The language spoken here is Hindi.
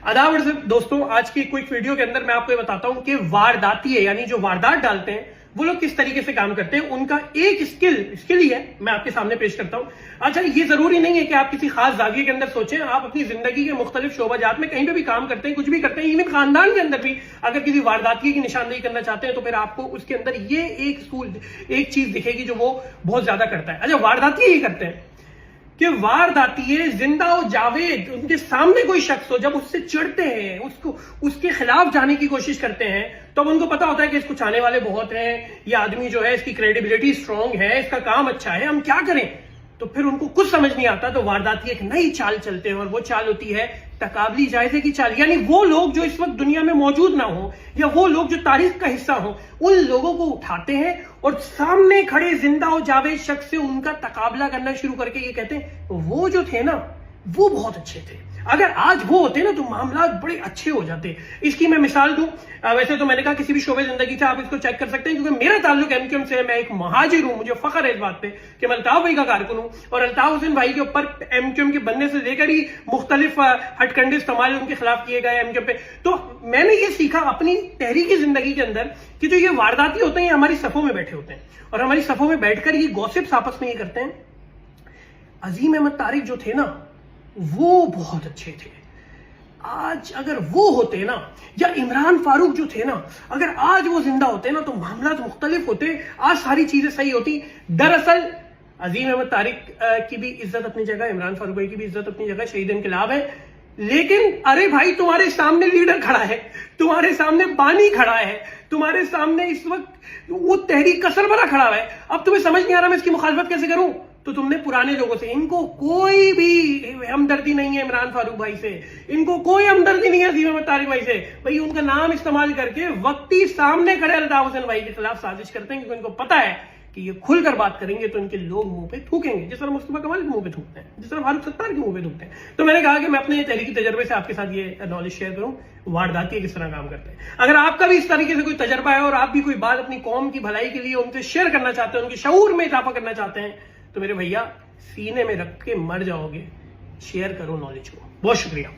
आदाब दोस्तों, आज की क्विक वीडियो के अंदर मैं आपको ये बताता हूं कि वारदाती यानी जो वारदात डालते हैं वो लोग किस तरीके से काम करते हैं। उनका एक स्किल ही है, मैं आपके सामने पेश करता हूं। अच्छा, ये जरूरी नहीं है कि आप किसी खास जाविये के अंदर सोचें। आप अपनी जिंदगी के मुख्तलिफ शोबाजात में कहीं पे भी काम करते हैं, कुछ भी करते हैं, इवन खानदान के अंदर भी अगर किसी वारदाती की निशानदेही करना चाहते हैं तो फिर आपको उसके अंदर ये एक चीज दिखेगी जो वो बहुत ज्यादा करता है। अच्छा, वारदाती ये करते हैं कि वारदाती जिंदा हो जावेद, उनके सामने कोई शख्स हो, जब उससे चिढ़ते हैं, उसके खिलाफ जाने की कोशिश करते हैं, तब उनको पता होता है कि इसको चाहने वाले बहुत हैं, ये आदमी जो है इसकी क्रेडिबिलिटी स्ट्रांग है, इसका काम अच्छा है, हम क्या करें। तो फिर उनको कुछ समझ नहीं आता, तो वारदाती एक नई चाल चलते हैं और वो चाल होती है तकाबली जायजे की चाल। यानी वो लोग जो इस वक्त दुनिया में मौजूद ना हो या वो लोग जो तारीख का हिस्सा हो, उन लोगों को उठाते हैं और सामने खड़े जिंदा हो जावेद शख्स से उनका तकाबला करना शुरू करके ये कहते हैं वो जो थे ना वो बहुत अच्छे थे, अगर आज वो होते ना तो मामला बड़े अच्छे हो जाते। इसकी मैं मिसाल दूं, वैसे तो मैंने कहा किसी भी शोबे जिंदगी से आप इसको चेक कर सकते हैं, क्योंकि मेरा ताल्लुक एमक्यूएम से है। मैं एक महाजिर हूं, मुझे फख्र है इस बात पे कि मैं अल्ताफ भाई का कारकुन हूं और अल्ताफ हुसैन भाई के ऊपर एमक्यूएम के बनने से लेकर ही मुख्तलिफ हटकंडे इस्तेमाल उनके खिलाफ किए गए एमक्यूएम पे। तो मैंने ये सीखा अपनी तहरीकी जिंदगी के अंदर कि जो ये वारदाती होते हैं ये हमारी सफों में बैठे होते हैं और हमारी सफों में बैठकर ये गॉसिप्स आपस में ये करते हैं। अजीम अहमद तारिक जो थे ना वो बहुत अच्छे थे, आज अगर वो होते ना, या इमरान फारूक जो थे ना, अगर आज वो जिंदा होते ना तो मामला तो मुख्तलिफ होते, आज सारी चीजें सही होती। दरअसल अजीम अहमद तारिक की भी इज्जत अपनी जगह, इमरान फारूक भाई की भी इज्जत अपनी जगह, शहीद इनकलाब है। लेकिन अरे भाई, तुम्हारे सामने लीडर खड़ा है, तुम्हारे सामने बानी खड़ा है, तुम्हारे सामने इस वक्त वो तहरीक का सरबरा खड़ा है। अब तुम्हें समझ नहीं आ रहा मैं इसकी मुखालफत कैसे करूं, तो तुमने पुराने लोगों से, इनको कोई भी हमदर्दी नहीं है इमरान फारूक भाई से, इनको कोई हमदर्दी नहीं है अजीम अहमद तारिक भाई से। भाई उनका नाम इस्तेमाल करके वक्ती सामने खड़े अल्ताफ हुसैन भाई के खिलाफ साजिश करते हैं, क्योंकि इनको पता है कि ये खुलकर बात करेंगे तो इनके लोग मुंह पे थूकेंगे, जिस तरह मुस्तफा कमाल के मुंह पे थूकते हैं, जिस तरह फारूक सत्तार के मुंह पे थूकते हैं। तो मैंने कहा कि मैं अपने तहरीकी तजर्बे से आपके साथ ये नॉलेज शेयर करूं, वारदाती किस तरह काम करते हैं। अगर आपका भी इस तरीके से कोई तजर्बा है और आप भी कोई बात अपनी कौम की भलाई के लिए उनसे शेयर करना चाहते हैं, उनके शऊर में इजाफा करना चाहते हैं, तो मेरे भैया सीने में रख के मर जाओगे। शेयर करो नॉलेज को। बहुत शुक्रिया।